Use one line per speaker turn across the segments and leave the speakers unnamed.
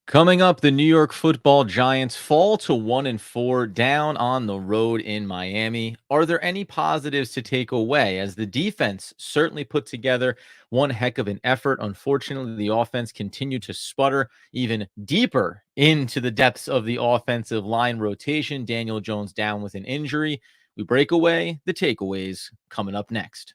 Coming up, the New York Football Giants fall to 1-4 down on the road in Miami. Are there any positives to take away as the defense certainly put together one heck of an effort? Unfortunately, the offense continued to sputter even deeper into the depths of the offensive line rotation. Daniel Jones down with an injury. We break away the takeaways coming up next.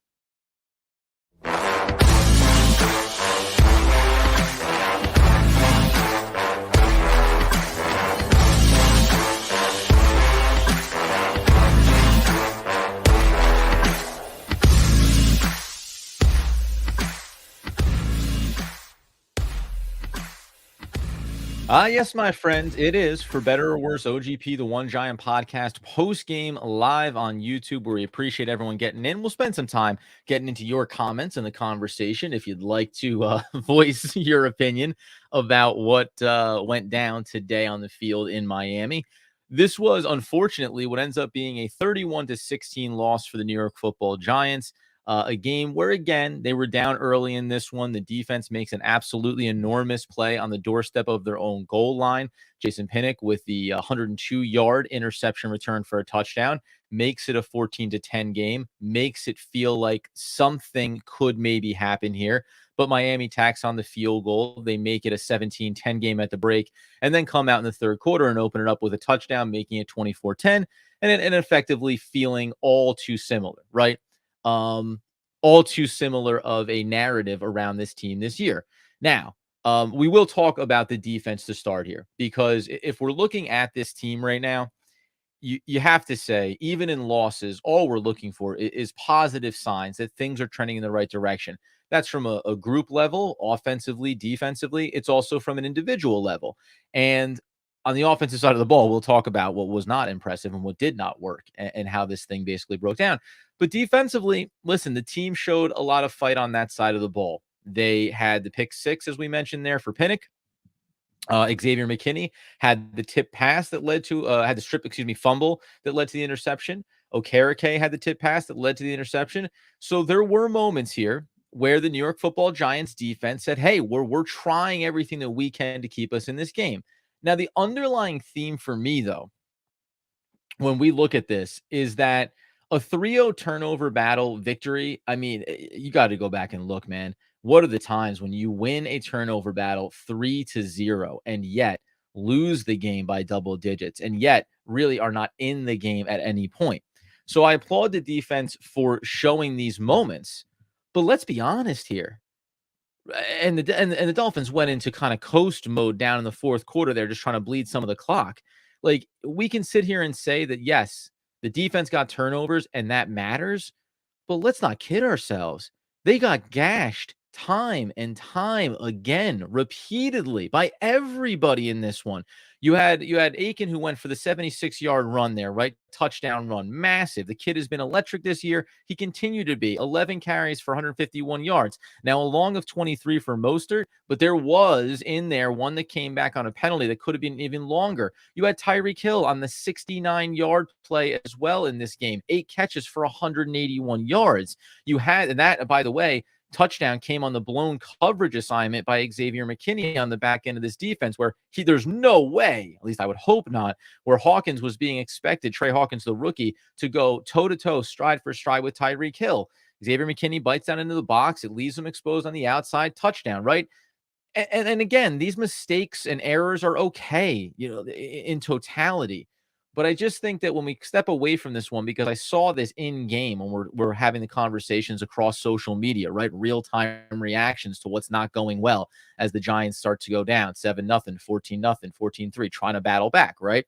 Yes, my friends, it is for better or worse OGP, the One Giant Podcast post game live on YouTube, where we appreciate everyone getting in. We'll spend some time getting into your comments and the conversation if you'd like to voice your opinion about what went down today on the field in Miami. This was unfortunately what ends up being a 31-16 loss for the New York Football Giants. A game where, again, they were down early in this one. The defense makes an absolutely enormous play on the doorstep of their own goal line. Jason Pinnock with the 102-yard interception return for a touchdown makes it a 14-10 game, makes it feel like something could maybe happen here. But Miami tacks on the field goal. They make it a 17-10 game at the break and then come out in the third quarter and open it up with a touchdown, making it 24-10 and effectively feeling all too similar, right? um, all too similar of a narrative around this team this year. Now, we will talk about the defense to start here, because if we're looking at this team right now, you have to say, even in losses, all we're looking for is positive signs that things are trending in the right direction. That's from a group level, offensively, defensively. It's also from an individual level. And on the offensive side of the ball, we'll talk about what was not impressive and what did not work, and how this thing basically broke down. But defensively, listen, the team showed a lot of fight on that side of the ball. They had the pick six, as we mentioned there, for Pinnock. Xavier McKinney had the tip pass that led to had the fumble that led to the interception. Okereke had the tip pass that led to the interception. So there were moments here where the New York Football Giants defense said, "Hey, we're trying everything that we can to keep us in this game." Now, the underlying theme for me, though, when we look at this, is that a 3-0 turnover battle victory, I mean, you got to go back and look, man. What are the times when you win a turnover battle 3-0 and yet lose the game by double digits, and yet really are not in the game at any point? So I applaud the defense for showing these moments, but let's be honest here. And the Dolphins went into kind of coast mode down in the fourth quarter. They're just trying to bleed some of the clock. Like, we can sit here and say that, yes, the defense got turnovers and that matters, but let's not kid ourselves. They got gashed time and time again, repeatedly, by everybody in this one. You had Aiken, who went for the 76-yard run there, right? Touchdown run. Massive. The kid has been electric this year. He continued to be 11 carries for 151 yards. Now, a long of 23 for Mostert, but there was in there one that came back on a penalty that could have been even longer. You had Tyreek Hill on the 69-yard play as well in this game. 8 catches for 181 yards. You had, and that, by the way, touchdown came on the blown coverage assignment by Xavier McKinney on the back end of this defense, where there's no way, at least I would hope not, where Hawkins was being expected, Trey Hawkins, the rookie, to go toe-to-toe, stride for stride with Tyreek Hill. Xavier McKinney bites down into the box. It leaves him exposed on the outside. Touchdown, right? And again, these mistakes and errors are okay, in totality. But I just think that when we step away from this one, because I saw this in game when we're having the conversations across social media, right? Real time reactions to what's not going well as the Giants start to go down 7-0, 14-0, 14-3, trying to battle back, right?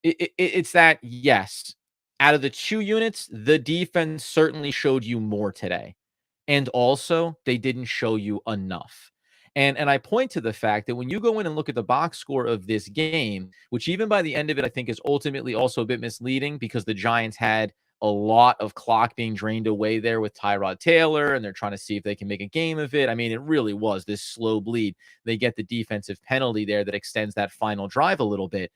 It's that, yes, out of the two units, the defense certainly showed you more today. And also, they didn't show you enough. And I point to the fact that when you go in and look at the box score of this game, which even by the end of it, I think is ultimately also a bit misleading, because the Giants had a lot of clock being drained away there with Tyrod Taylor, and they're trying to see if they can make a game of it. I mean, it really was this slow bleed. They get the defensive penalty there that extends that final drive a little bit.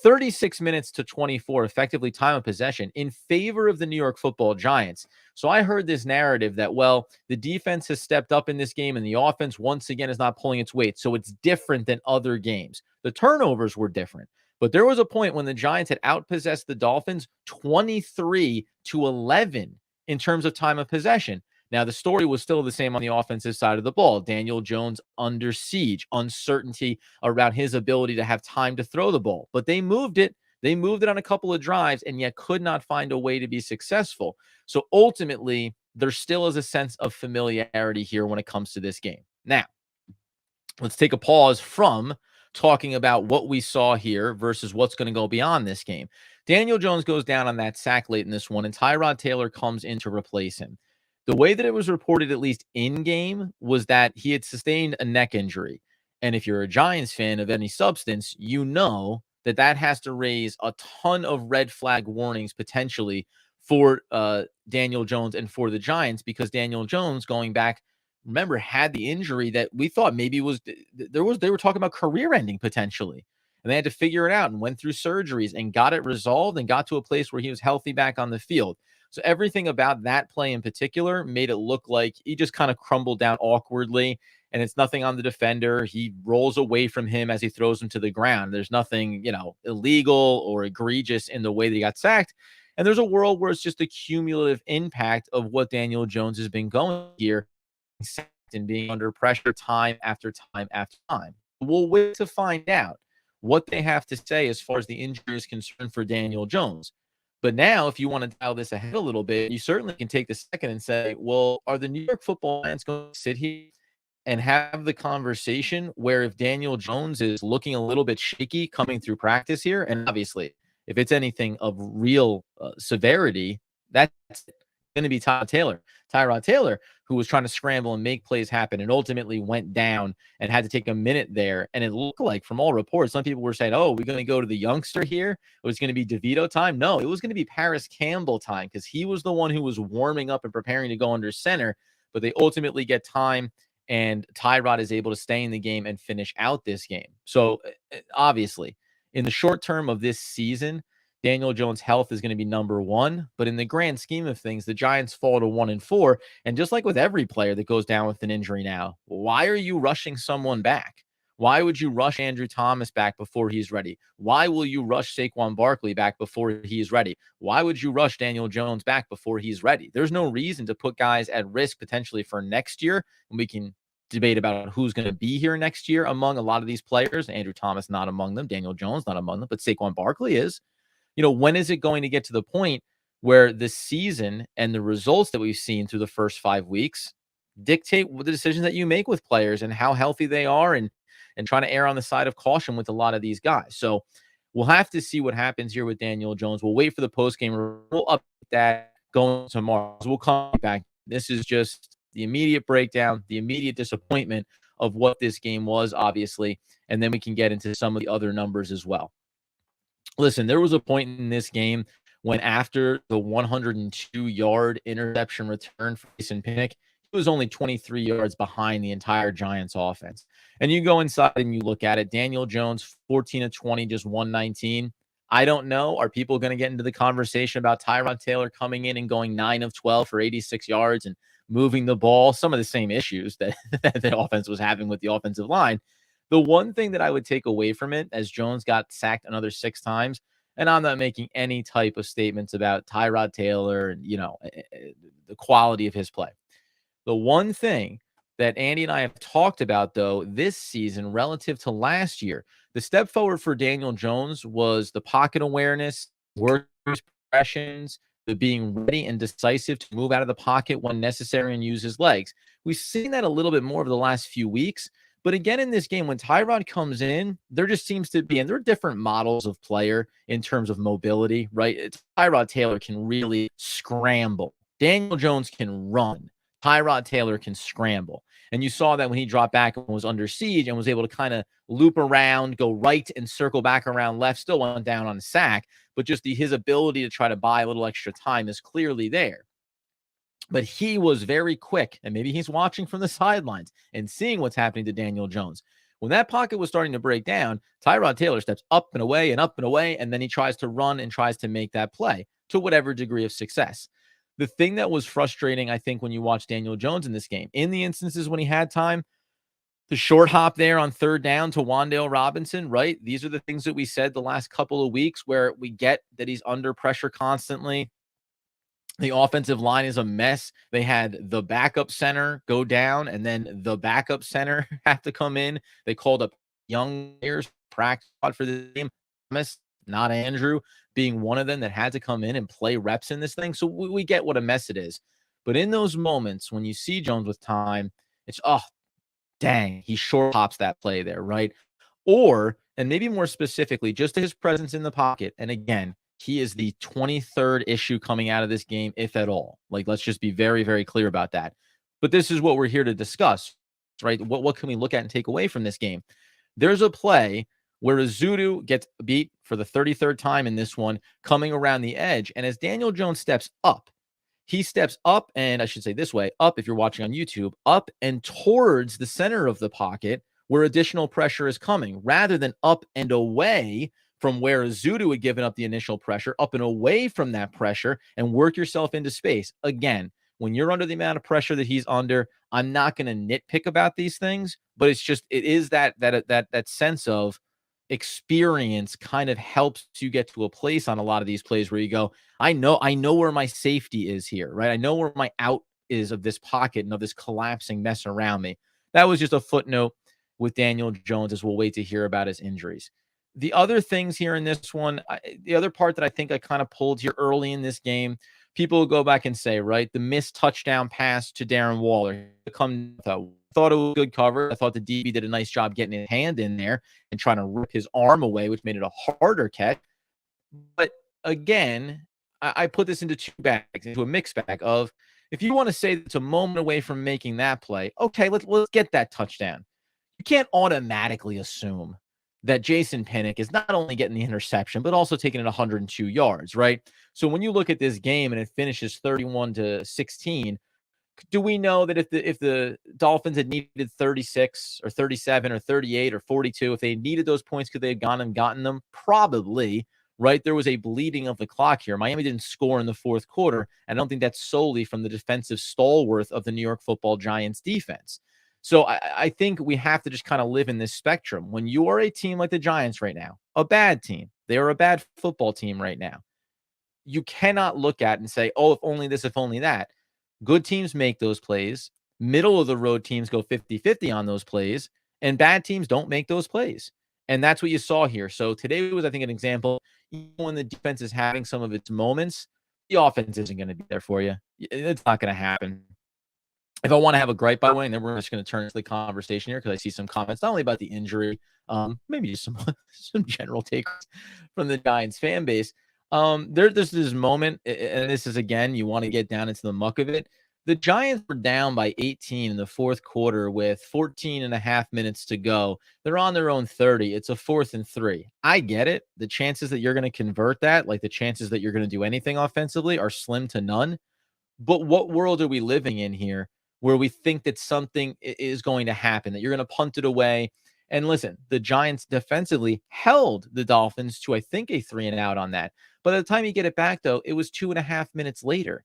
36 minutes to 24, effectively time of possession in favor of the New York Football Giants. So I heard this narrative that, well, the defense has stepped up in this game and the offense once again is not pulling its weight. So it's different than other games. The turnovers were different. But there was a point when the Giants had outpossessed the Dolphins 23-11 in terms of time of possession. Now, the story was still the same on the offensive side of the ball. Daniel Jones under siege, uncertainty around his ability to have time to throw the ball. But they moved it. They moved it on a couple of drives and yet could not find a way to be successful. So ultimately, there still is a sense of familiarity here when it comes to this game. Now, let's take a pause from talking about what we saw here versus what's going to go beyond this game. Daniel Jones goes down on that sack late in this one, and Tyrod Taylor comes in to replace him. The way that it was reported, at least in game, was that he had sustained a neck injury. And if you're a Giants fan of any substance, you know that that has to raise a ton of red flag warnings potentially for Daniel Jones and for the Giants, because Daniel Jones, going back, remember, had the injury that we thought maybe was they were talking about career ending potentially. And they had to figure it out and went through surgeries and got it resolved and got to a place where he was healthy back on the field. So everything about that play in particular made it look like he just kind of crumbled down awkwardly, and it's nothing on the defender. He rolls away from him as he throws him to the ground. There's nothing, illegal or egregious in the way that he got sacked. And there's a world where it's just a cumulative impact of what Daniel Jones has been going here and being under pressure time after time after time. We'll wait to find out what they have to say as far as the injury is concerned for Daniel Jones. But now, if you want to dial this ahead a little bit, you certainly can take the second and say, well, are the New York Football Giants going to sit here and have the conversation where if Daniel Jones is looking a little bit shaky coming through practice here, and obviously if it's anything of real severity, that's going to be Tyrod Taylor, who was trying to scramble and make plays happen and ultimately went down and had to take a minute there. And it looked like, from all reports, some people were saying, oh, we're going to go to the youngster here. It was going to be DeVito time. No, it was going to be Paris Campbell time, because he was the one who was warming up and preparing to go under center. But they ultimately get time, and Tyrod is able to stay in the game and finish out this game. So obviously, in the short term of this season, Daniel Jones' health is going to be number one. But in the grand scheme of things, the Giants fall to 1-4. And just like with every player that goes down with an injury now, why are you rushing someone back? Why would you rush Andrew Thomas back before he's ready? Why will you rush Saquon Barkley back before he's ready? Why would you rush Daniel Jones back before he's ready? There's no reason to put guys at risk potentially for next year. And we can debate about who's going to be here next year among a lot of these players. Andrew Thomas not among them. Daniel Jones not among them. But Saquon Barkley is. When is it going to get to the point where the season and the results that we've seen through the first 5 weeks dictate the decisions that you make with players and how healthy they are, and trying to err on the side of caution with a lot of these guys? So we'll have to see what happens here with Daniel Jones. We'll wait for the postgame. We'll update that going tomorrow. So we'll come back. This is just the immediate breakdown, the immediate disappointment of what this game was, obviously, and then we can get into some of the other numbers as well. Listen, there was a point in this game when, after the 102-yard interception return for Pinnock, he was only 23 yards behind the entire Giants offense. And you go inside and you look at it, Daniel Jones, 14-20, just 119. I don't know. Are people going to get into the conversation about Tyrod Taylor coming in and going 9 of 12 for 86 yards and moving the ball? Some of the same issues that the offense was having with the offensive line. The one thing that I would take away from it, as Jones got sacked another 6 times, and I'm not making any type of statements about Tyrod Taylor and, the quality of his play. The one thing that Andy and I have talked about, though, this season relative to last year, the step forward for Daniel Jones was the pocket awareness, work progressions, the being ready and decisive to move out of the pocket when necessary and use his legs. We've seen that a little bit more over the last few weeks. But again, in this game, when Tyrod comes in, there just seems to be, and there are different models of player in terms of mobility, right? Tyrod Taylor can really scramble. Daniel Jones can run. Tyrod Taylor can scramble. And you saw that when he dropped back and was under siege and was able to kind of loop around, go right and circle back around left, still went down on a sack, but just his ability to try to buy a little extra time is clearly there. But he was very quick, and maybe he's watching from the sidelines and seeing what's happening to Daniel Jones. When that pocket was starting to break down, Tyrod Taylor steps up and away and up and away, and then he tries to run and tries to make that play to whatever degree of success. The thing that was frustrating, I think, when you watch Daniel Jones in this game, in the instances when he had time, the short hop there on third down to Wan'Dale Robinson, right? These are the things that we said the last couple of weeks where we get that he's under pressure constantly. The offensive line is a mess. They had the backup center go down, and then the backup center have to come in. They called up young players practice squad for the game. Thomas, not Andrew, being one of them that had to come in and play reps in this thing. So we get what a mess it is. But in those moments when you see Jones with time, it's dang, he short hops that play there, right? Or, and maybe more specifically, just his presence in the pocket. And again, he is the 23rd issue coming out of this game, if at all. Like, let's just be very, very clear about that. But this is what we're here to discuss, right? What can we look at and take away from this game? There's a play where Azudu gets beat for the 33rd time in this one, coming around the edge. And as Daniel Jones steps up, he steps up, and I should say this way, up if you're watching on YouTube, up and towards the center of the pocket where additional pressure is coming, rather than up and away from where Azudu had given up the initial pressure, up and away from that pressure, and work yourself into space. Again, when you're under the amount of pressure that he's under, I'm not going to nitpick about these things, but it's just, it is that sense of experience kind of helps you get to a place on a lot of these plays where you go, I know where my safety is here, right? I know where my out is of this pocket and of this collapsing mess around me. That was just a footnote with Daniel Jones, as we'll wait to hear about his injuries. The other things here in this one, the other part that I think I kind of pulled here early in this game, people will go back and say, right, the missed touchdown pass to Darren Waller. Thought it was good cover. I thought the DB did a nice job getting his hand in there and trying to rip his arm away, which made it a harder catch. But again, I put this into two bags, into a mixed bag of, if you want to say it's a moment away from making that play, okay, let's get that touchdown. You can't automatically assume that Jason Pinnock is not only getting the interception, but also taking it 102 yards, right? So when you look at this game and it finishes 31-16, do we know that if the Dolphins had needed 36 or 37 or 38 or 42, if they needed those points, could they have gone and gotten them? Probably, right? There was a bleeding of the clock here. Miami didn't score in the fourth quarter. And I don't think that's solely from the defensive stalwart of the New York Football Giants defense. So I think we have to just kind of live in this spectrum. When you are a team like the Giants right now, a bad team, they are a bad football team right now. You cannot look at and say, oh, if only this, if only that. Good teams make those plays. Middle of the road teams go 50-50 on those plays, and bad teams don't make those plays. And that's what you saw here. So today was, I think, an example. Even when the defense is having some of its moments, the offense isn't going to be there for you. It's not going to happen. If I want to have a gripe, by the way, and then we're just going to turn into the conversation here because I see some comments, not only about the injury, maybe just some general takes from the Giants fan base. There's this moment, and this is, again, you want to get down into the muck of it. The Giants were down by 18 in the fourth quarter with 14 and a half minutes to go. They're on their own 30. It's a 4th and 3. I get it. The chances that you're going to convert that, like the chances that you're going to do anything offensively, are slim to none. But what world are we living in here where we think that something is going to happen, that you're going to punt it away? And listen, the Giants defensively held the Dolphins to, I think, a 3-and-out on that. By the time you get it back, though, it was 2.5 minutes later.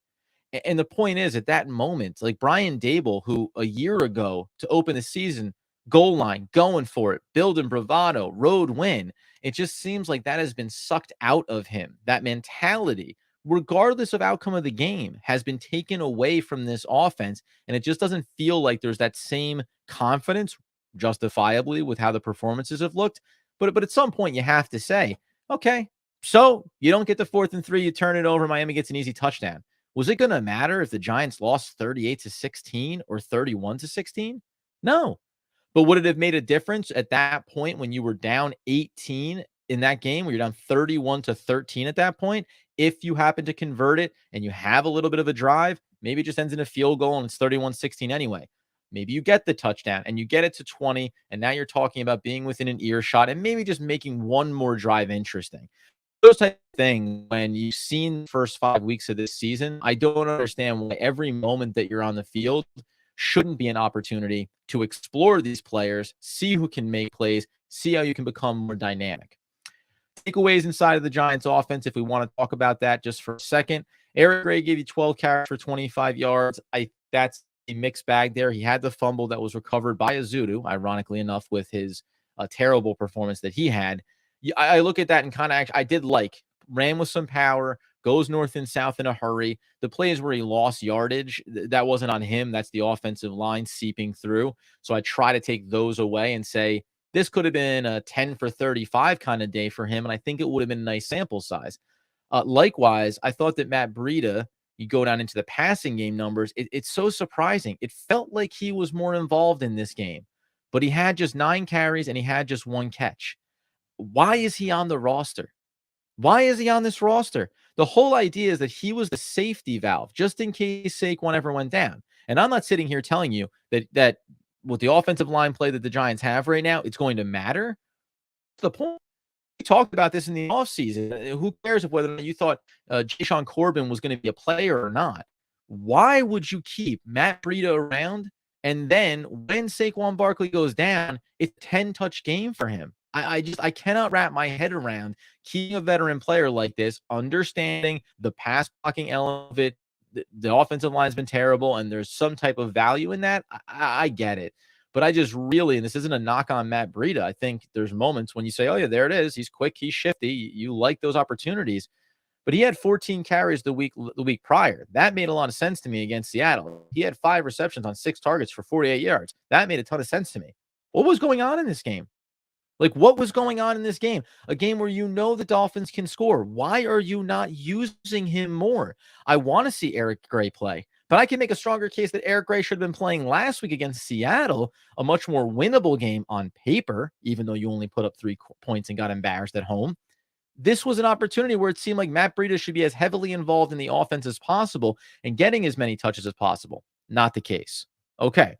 And the point is, at that moment, like Brian Dable, who a year ago to open the season, goal line, going for it, building bravado, road win, it just seems like that has been sucked out of him. That mentality, regardless of outcome of the game, has been taken away from this offense. And it just doesn't feel like there's that same confidence, justifiably, with how the performances have looked. But at some point, you have to say, okay, so you don't get the 4th and 3, you turn it over, Miami gets an easy touchdown. Was it going to matter if the Giants lost 38-16 or 31-16? No. But would it have made a difference at that point when you were down 18 in that game, where you're down 31-13 at that point? If you happen to convert it and you have a little bit of a drive, maybe it just ends in a field goal and it's 31-16 anyway. Maybe you get the touchdown and you get it to 20, and now you're talking about being within an earshot and maybe just making one more drive interesting. Those type of things, when you've seen the first 5 weeks of this season, I don't understand why every moment that you're on the field shouldn't be an opportunity to explore these players, see who can make plays, see how you can become more dynamic. Takeaways inside of the Giants offense, if we want to talk about that just for a second. Eric Gray gave you 12 carries for 25 yards. That's a mixed bag there. He had the fumble that was recovered by Azudu, ironically enough, with his terrible performance that he had. I look at that and kind of I did like, ran with some power, goes north and south in a hurry. The plays where he lost yardage, that wasn't on him. That's the offensive line seeping through. So I try to take those away and say, this could have been a 10 for 35 kind of day for him, and I think it would have been a nice sample size. Likewise, I thought that Matt Breida, you go down into the passing game numbers, it's so surprising. It felt like he was more involved in this game, but he had just 9 carries and he had just 1 catch. Why is he on the roster? Why is he on this roster? The whole idea is that he was the safety valve, just in case Saquon ever went down. And I'm not sitting here telling you that with the offensive line play that the Giants have right now, it's going to matter. That's the point. We talked about this in the offseason. Who cares if whether or not you thought Jashaun Corbin was going to be a player or not? Why would you keep Matt Breida around? And then when Saquon Barkley goes down, it's a 10-touch game for him. I cannot wrap my head around keeping a veteran player like this, understanding the pass blocking element of it. The offensive line has been terrible, and there's some type of value in that. I get it. But I just really, and this isn't a knock on Matt Breida, I think there's moments when you say, oh, yeah, there it is. He's quick. He's shifty. You like those opportunities. But he had 14 carries the week prior. That made a lot of sense to me against Seattle. He had 5 receptions on 6 targets for 48 yards. That made a ton of sense to me. What was going on in this game? Like, what was going on in this game? A game where you know the Dolphins can score. Why are you not using him more? I want to see Eric Gray play, but I can make a stronger case that Eric Gray should have been playing last week against Seattle, a much more winnable game on paper, even though you only put up 3 points and got embarrassed at home. This was an opportunity where it seemed like Matt Breida should be as heavily involved in the offense as possible and getting as many touches as possible. Not the case. Okay,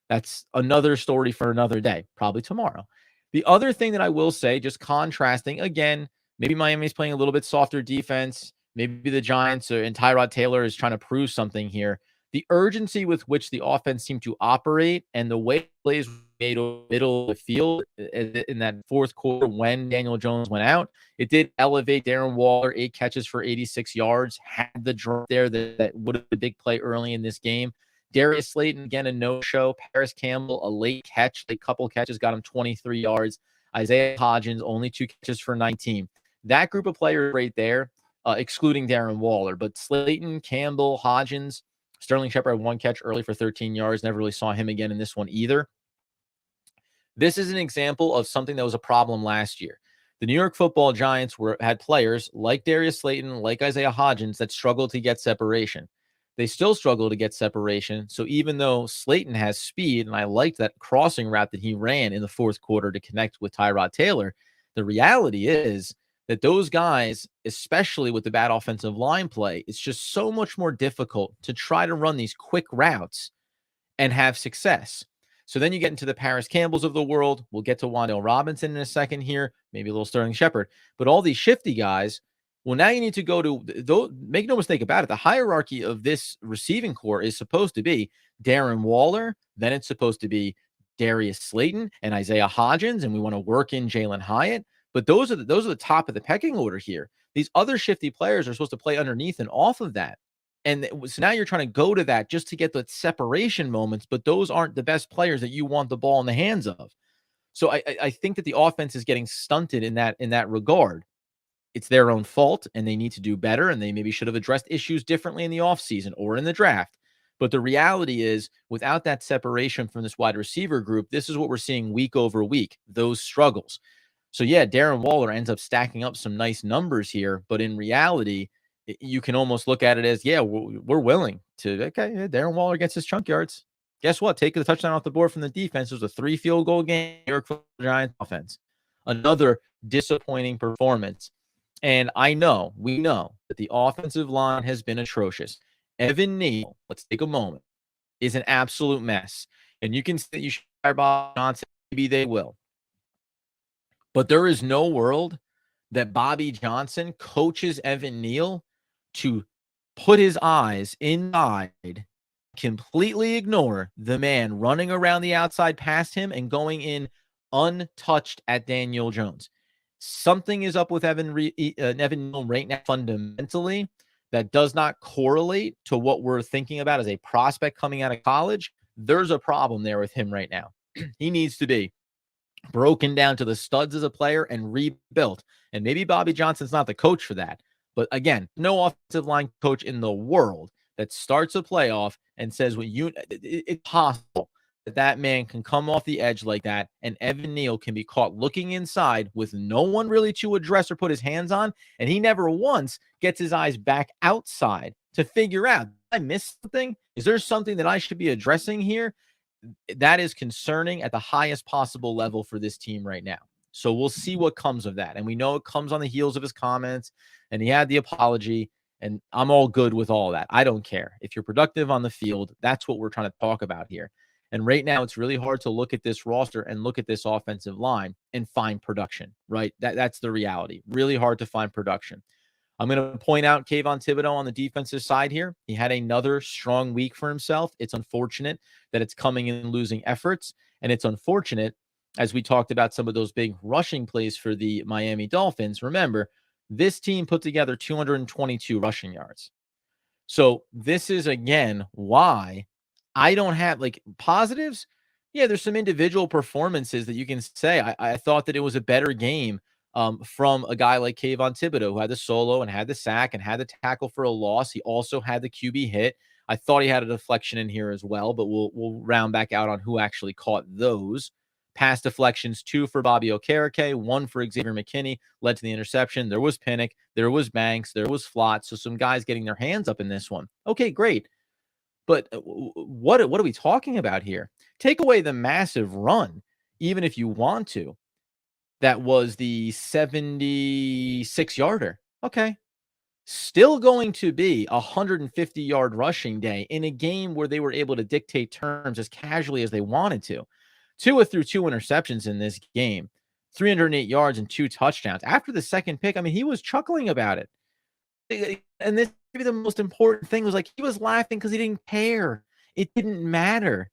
that's another story for another day, probably tomorrow. The other thing that I will say, just contrasting, again, maybe Miami's playing a little bit softer defense. Maybe the Giants and Tyrod Taylor is trying to prove something here. The urgency with which the offense seemed to operate and the way plays made middle of the field in that fourth quarter when Daniel Jones went out, it did elevate Darren Waller, 8 catches for 86 yards, had the drop there that would have been a big play early in this game. Darius Slayton, again, a no-show. Paris Campbell, a late catch. A couple catches got him 23 yards. Isaiah Hodgins, only 2 catches for 19. That group of players right there, excluding Darren Waller. But Slayton, Campbell, Hodgins, Sterling Shepard had 1 catch early for 13 yards. Never really saw him again in this one either. This is an example of something that was a problem last year. The New York Football Giants had players like Darius Slayton, like Isaiah Hodgins, that struggled to get separation. They still struggle to get separation. So even though Slayton has speed, and I liked that crossing route that he ran in the fourth quarter to connect with Tyrod Taylor, the reality is that those guys, especially with the bad offensive line play, it's just so much more difficult to try to run these quick routes and have success. So then you get into the Paris Campbells of the world. We'll get to Wan'Dale Robinson in a second here, maybe a little Sterling Shepard. But all these shifty guys, well, now you need to go to, make no mistake about it, the hierarchy of this receiving core is supposed to be Darren Waller, then it's supposed to be Darius Slayton and Isaiah Hodgins, and we want to work in Jalen Hyatt. But those are the top of the pecking order here. These other shifty players are supposed to play underneath and off of that. And so now you're trying to go to that just to get the separation moments, but those aren't the best players that you want the ball in the hands of. So I think that the offense is getting stunted in that regard. It's their own fault, and they need to do better, and they maybe should have addressed issues differently in the offseason or in the draft. But the reality is, without that separation from this wide receiver group, this is what we're seeing week over week, those struggles. So, yeah, Darren Waller ends up stacking up some nice numbers here, but in reality, you can almost look at it as, yeah, we're willing to, okay, yeah, Darren Waller gets his chunk yards. Guess what? Take the touchdown off the board from the defense. It was a 3 field goal game. New York Giants offense. Another disappointing performance. And we know that the offensive line has been atrocious. Evan Neal, let's take a moment, is an absolute mess. And you can say that you should fire Bob Johnson. Maybe they will. But there is no world that Bobby Johnson coaches Evan Neal to put his eyes inside completely ignore the man running around the outside past him and going in untouched at Daniel Jones. Something is up with Evan Neal right now fundamentally that does not correlate to what we're thinking about as a prospect coming out of college. There's a problem there with him right now. He needs to be broken down to the studs as a player and rebuilt. And maybe Bobby Johnson's not the coach for that. But again, no offensive line coach in the world that starts a playoff and says, it's possible that man can come off the edge like that, and Evan Neal can be caught looking inside with no one really to address or put his hands on, and he never once gets his eyes back outside to figure out, did I miss something? Is there something that I should be addressing here? That is concerning at the highest possible level for this team right now. So we'll see what comes of that. And we know it comes on the heels of his comments, and he had the apology, and I'm all good with all that. I don't care. If you're productive on the field, that's what we're trying to talk about here. And right now, it's really hard to look at this roster and look at this offensive line and find production, right? That's the reality. Really hard to find production. I'm going to point out Kayvon Thibodeaux on the defensive side here. He had another strong week for himself. It's unfortunate that it's coming in losing efforts. And it's unfortunate, as we talked about some of those big rushing plays for the Miami Dolphins. Remember, this team put together 222 rushing yards. So this is, again, why I don't have like positives. Yeah, there's some individual performances that you can say. I thought that it was a better game from a guy like Kayvon Thibodeaux, who had the solo and had the sack and had the tackle for a loss. He also had the QB hit. I thought he had a deflection in here as well, but we'll round back out on who actually caught those. Pass deflections, 2 for Bobby Okereke, 1 for Xavier McKinney, led to the interception. There was Pinnock, there was Banks, there was Flott. So some guys getting their hands up in this one. Okay, great. But what are we talking about here? Take away the massive run, even if you want to. That was the 76-yarder. Okay. Still going to be a 150-yard rushing day in a game where they were able to dictate terms as casually as they wanted to. Tua threw 2 interceptions in this game, 308 yards and 2 touchdowns. After the second pick, I mean, he was chuckling about it. And this maybe the most important thing was like he was laughing because he didn't care. It didn't matter.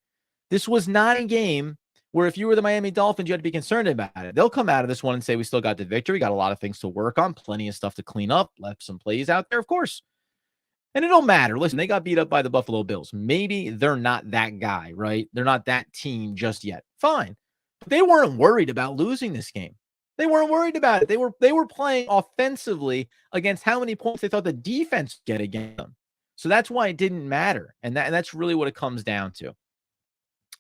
This was not a game where if you were the Miami Dolphins, you had to be concerned about it. They'll come out of this one and say, we still got the victory. We got a lot of things to work on, plenty of stuff to clean up, left some plays out there, of course. And it don't matter. Listen, they got beat up by the Buffalo Bills. Maybe they're not that guy, right? They're not that team just yet. Fine. But they weren't worried about losing this game. They weren't worried about it. They were playing offensively against how many points they thought the defense would get against them. So that's why it didn't matter. And that's really what it comes down to.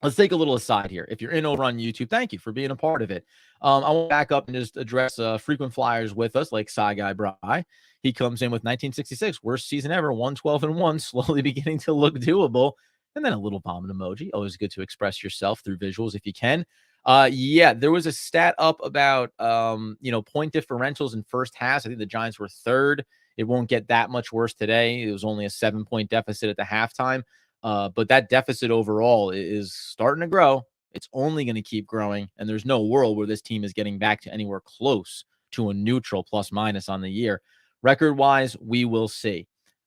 Let's take a little aside here. If you're in over on YouTube, thank you for being a part of it. I want to back up and just address frequent flyers with us, like Cy Guy Bry. He comes in with 1966, worst season ever, 112-1, slowly beginning to look doable. And then a little vomit emoji. Always good to express yourself through visuals if you can. Yeah, there was a stat up about, point differentials in first halves. I think the Giants were third. It won't get that much worse today. It was only a 7-point deficit at the halftime. But that deficit overall is starting to grow. It's only going to keep growing. And there's no world where this team is getting back to anywhere close to a neutral plus minus on the year. Record wise, we will see.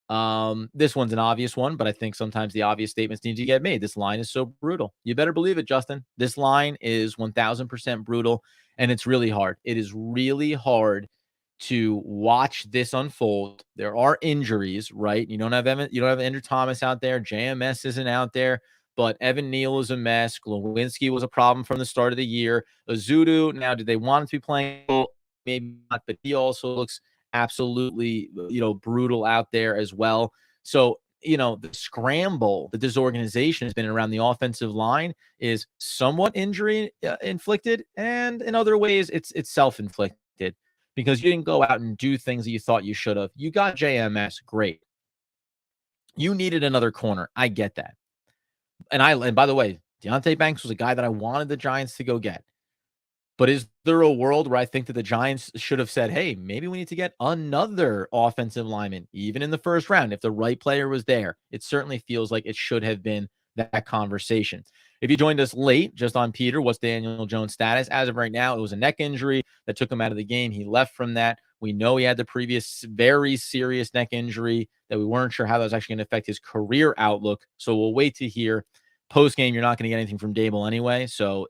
This one's an obvious one, but I think sometimes the obvious statements need to get made. This line is so brutal. You better believe it, Justin. This line is 1000% brutal, and it's really hard. It is really hard to watch this unfold. There are injuries, right? You don't have Andrew Thomas out there. JMS isn't out there, but Evan Neal is a mess. Glowinski was a problem from the start of the year. Azudu, now, did they want him to be playing? Maybe not, but he also looks absolutely, brutal out there as well. So, the scramble that this organization has been around the offensive line is somewhat injury inflicted, and in other ways, it's self-inflicted because you didn't go out and do things that you thought you should have. You got JMS, great. You needed another corner. I get that. And by the way, Deonte Banks was a guy that I wanted the Giants to go get. But is there a world where I think that the Giants should have said, hey, maybe we need to get another offensive lineman, even in the first round, if the right player was there? It certainly feels like it should have been that conversation. If you joined us late, just on Peter, what's Daniel Jones' status? As of right now, it was a neck injury that took him out of the game. He left from that. We know he had the previous very serious neck injury that we weren't sure how that was actually going to affect his career outlook. So we'll wait to hear. Post game, you're not going to get anything from Dable anyway, so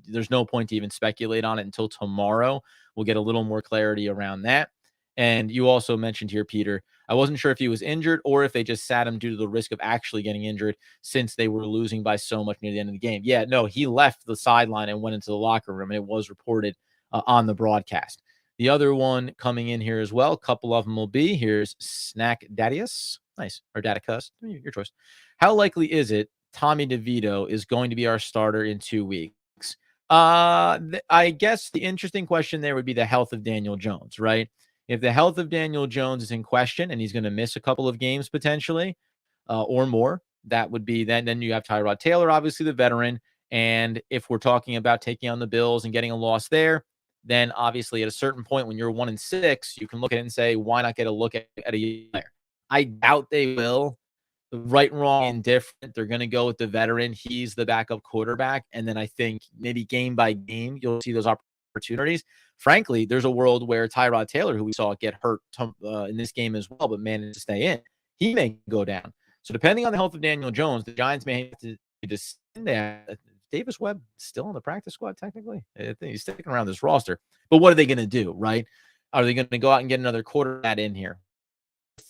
there's no point to even speculate on it until tomorrow. We'll get a little more clarity around that. And you also mentioned here, Peter, I wasn't sure if he was injured or if they just sat him due to the risk of actually getting injured since they were losing by so much near the end of the game. Yeah, no, he left the sideline and went into the locker room, and it was reported on the broadcast. The other one coming in here as well, a couple of them will be, here's Snack Dadius. Nice. Or Dadicus, your choice. How likely is it Tommy DeVito is going to be our starter in 2 weeks? I guess the interesting question there would be the health of Daniel Jones, right? If the health of Daniel Jones is in question and he's going to miss a couple of games potentially or more, that would be then you have Tyrod Taylor, obviously the veteran. And if we're talking about taking on the Bills and getting a loss there, then obviously at a certain point when you're 1-6, you can look at it and say, why not get a look at a player? I doubt they will. Right, wrong, indifferent. They're going to go with the veteran. He's the backup quarterback. And then I think maybe game by game, you'll see those opportunities. Frankly, there's a world where Tyrod Taylor, who we saw get hurt in this game as well, but managed to stay in, he may go down. So depending on the health of Daniel Jones, the Giants may have to descend that. Davis Webb still on the practice squad, technically. I think he's sticking around this roster. But what are they going to do, right? Are they going to go out and get another quarterback in here?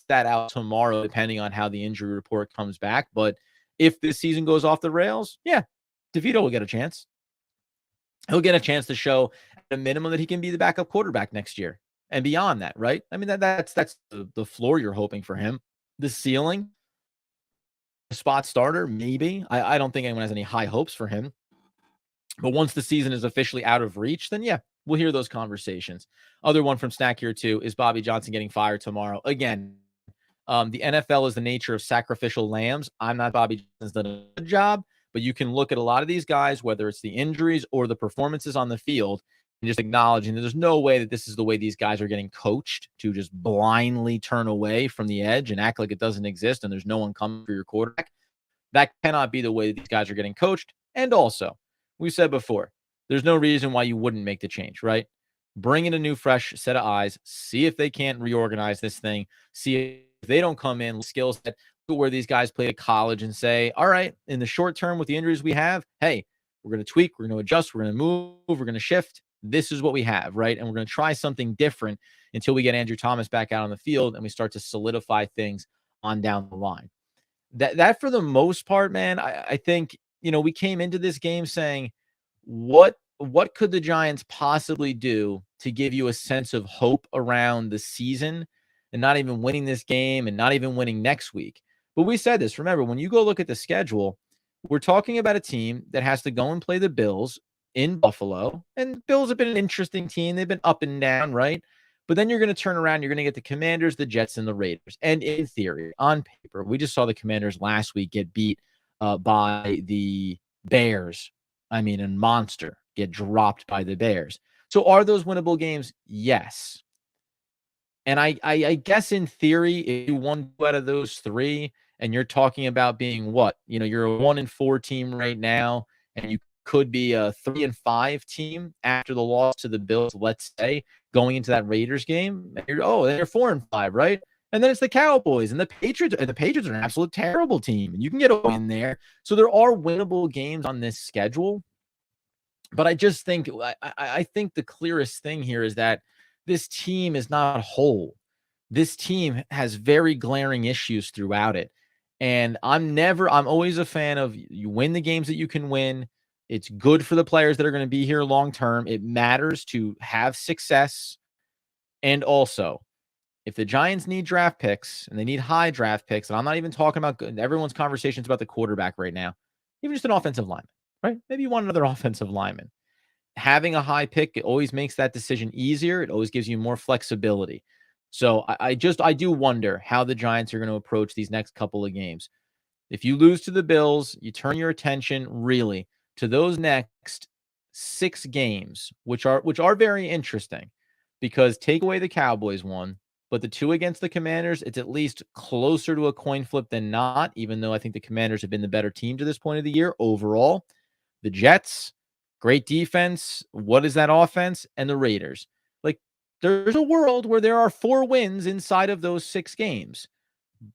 That out tomorrow, depending on how the injury report comes back. But if this season goes off the rails, yeah, DeVito will get a chance. He'll get a chance to show at a minimum that he can be the backup quarterback next year and beyond that, right? I mean, that's the floor you're hoping for him. The ceiling, spot starter, maybe. I don't think anyone has any high hopes for him. But once the season is officially out of reach, then yeah, we'll hear those conversations. Other one from Snack here too is Bobby Johnson getting fired tomorrow. Again, the NFL is the nature of sacrificial lambs. I'm not Bobby Johnson's done a good job, but you can look at a lot of these guys, whether it's the injuries or the performances on the field, and just acknowledging that there's no way that this is the way these guys are getting coached to just blindly turn away from the edge and act like it doesn't exist and there's no one coming for your quarterback. That cannot be the way these guys are getting coached. And also, we said before, there's no reason why you wouldn't make the change, right? Bring in a new, fresh set of eyes, see if they can't reorganize this thing, see if they don't come in skills that where these guys play at college and say, all right, in the short term with the injuries we have, hey, we're going to tweak, we're going to adjust, we're going to move, we're going to shift. This is what we have, right? And we're going to try something different until we get Andrew Thomas back out on the field and we start to solidify things on down the line. That for the most part, man, I think, we came into this game saying, what could the Giants possibly do to give you a sense of hope around the season and not even winning this game and not even winning next week? But we said this, remember, when you go look at the schedule, we're talking about a team that has to go and play the Bills in Buffalo. And Bills have been an interesting team. They've been up and down, right? But then you're going to turn around, you're going to get the Commanders, the Jets, and the Raiders. And in theory, on paper, we just saw the Commanders last week get beat by the Bears. I mean, a monster get dropped by the Bears. So are those winnable games? Yes. And I guess in theory, if you won 2 out of those 3, and you're talking about being what? You're a 1-4 team right now, and you could be a 3-5 team after the loss to the Bills, let's say, going into that Raiders game. Then you're 4-5, right? And then it's the Cowboys and the Patriots. And the Patriots are an absolute terrible team. And you can get in there. So there are winnable games on this schedule. But I just think I think the clearest thing here is that this team is not whole. This team has very glaring issues throughout it. And I'm always a fan of you win the games that you can win. It's good for the players that are going to be here long term. It matters to have success. And also, if the Giants need draft picks and they need high draft picks, and I'm not even talking about everyone's conversations about the quarterback right now, even just an offensive lineman, right? Maybe you want another offensive lineman. Having a high pick, it always makes that decision easier. It always gives you more flexibility. So I do wonder how the Giants are going to approach these next couple of games. If you lose to the Bills, you turn your attention really to those next 6 games, which are very interesting, because take away the Cowboys one, But the two against the Commanders, it's at least closer to a coin flip than not, even though I think the Commanders have been the better team to this point of the year overall. The Jets, great defense. What is that offense? And the Raiders. Like, there's a world where there are 4 wins inside of those 6 games.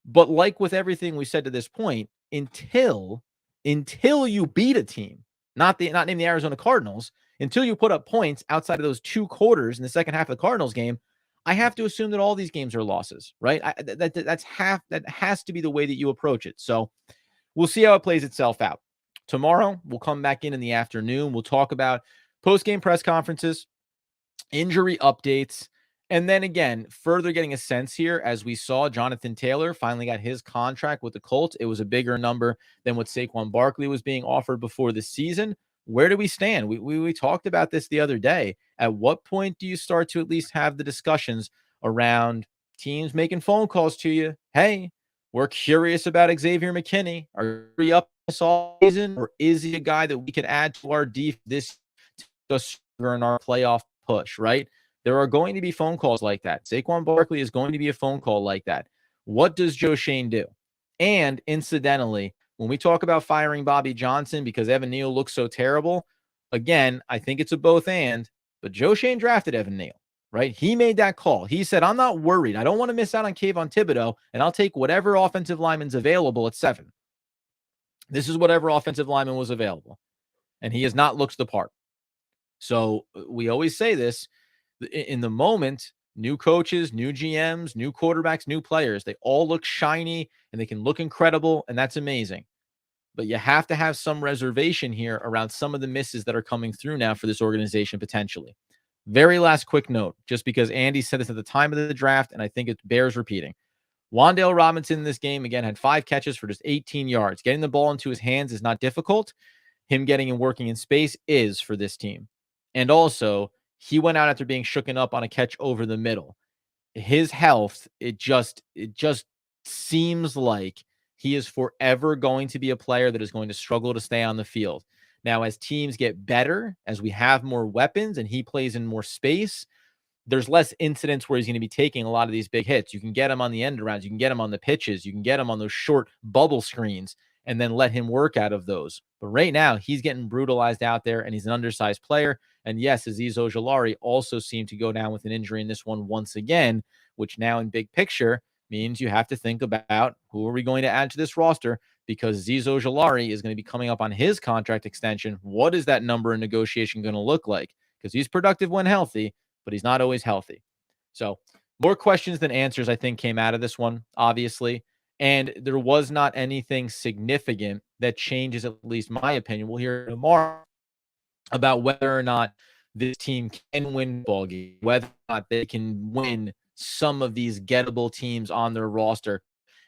But like with everything we said to this point, until you beat a team, not named the Arizona Cardinals, until you put up points outside of those 2 quarters in the second half of the Cardinals game, I have to assume that all these games are losses, right? That has to be the way that you approach it. So we'll see how it plays itself out. Tomorrow, we'll come back in the afternoon. We'll talk about post-game press conferences, injury updates, and then again, further getting a sense here, as we saw Jonathan Taylor finally got his contract with the Colts. It was a bigger number than what Saquon Barkley was being offered before the season. Where do we stand? We talked about this the other day. At what point do you start to at least have the discussions around teams making phone calls to you? Hey, we're curious about Xavier McKinney. Are we up this all season, or is he a guy that we could add to our defense this just in our playoff push, right? There are going to be phone calls like that. Saquon Barkley is going to be a phone call like that. What does Joe Shane do? And incidentally, when we talk about firing Bobby Johnson because Evan Neal looks so terrible, again, I think it's a both and, but Joe Shane drafted Evan Neal, right? He made that call. He said, I'm not worried. I don't want to miss out on Kayvon Thibodeau, and I'll take whatever offensive lineman's available at 7. This is whatever offensive lineman was available, and he has not looked the part. So we always say this, in the moment, new coaches, new GMs, new quarterbacks, new players, they all look shiny and they can look incredible, and that's amazing. But you have to have some reservation here around some of the misses that are coming through now for this organization potentially. Very last quick note, just because Andy said this at the time of the draft, and I think it bears repeating. Wan'Dale Robinson in this game, again, had 5 catches for just 18 yards. Getting the ball into his hands is not difficult. Him getting and working in space is for this team. And also, he went out after being shooken up on a catch over the middle. His health, it just seems like he is forever going to be a player that is going to struggle to stay on the field. Now, as teams get better, as we have more weapons and he plays in more space, there's less incidents where he's going to be taking a lot of these big hits. You can get him on the end arounds. You can get him on the pitches. You can get him on those short bubble screens and then let him work out of those. But right now, he's getting brutalized out there, and he's an undersized player. And yes, Azeez Ojulari also seemed to go down with an injury in this one once again, which now in big picture means you have to think about who are we going to add to this roster, because Azeez Ojulari is going to be coming up on his contract extension. What is that number in negotiation going to look like? Because he's productive when healthy, but he's not always healthy. So more questions than answers, I think, came out of this one, obviously. And there was not anything significant that changes, at least my opinion. We'll hear tomorrow about whether or not this team can win ball game, whether or not they can win some of these gettable teams on their roster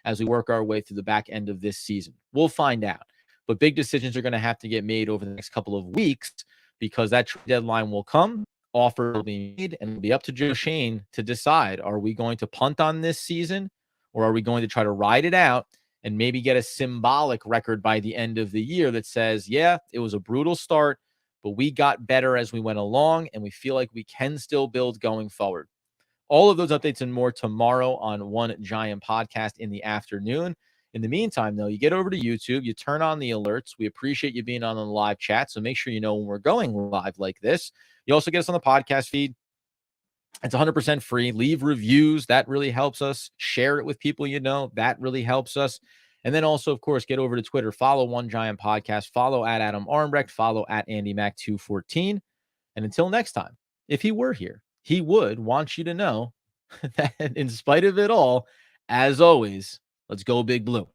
as we work our way through the back end of this season. We'll find out. But big decisions are going to have to get made over the next couple of weeks, because that deadline will come. Offer will be made, and it'll be up to Joe Shane to decide, are we going to punt on this season, or are we going to try to ride it out and maybe get a symbolic record by the end of the year that says, yeah, it was a brutal start, but we got better as we went along, and we feel like we can still build going forward. All of those updates and more tomorrow on One Giant Podcast in the afternoon. In the meantime, though, you get over to YouTube, you turn on the alerts. We appreciate you being on the live chat, so make sure you know when we're going live like this. You also get us on the podcast feed. It's 100% free. Leave reviews. That really helps us. Share it with people you know. That really helps us. And then also, of course, get over to Twitter. Follow One Giant Podcast. Follow at Adam Armbrecht. Follow at AndyMac214. And until next time, if he were here, he would want you to know that in spite of it all, as always, let's go Big Blue.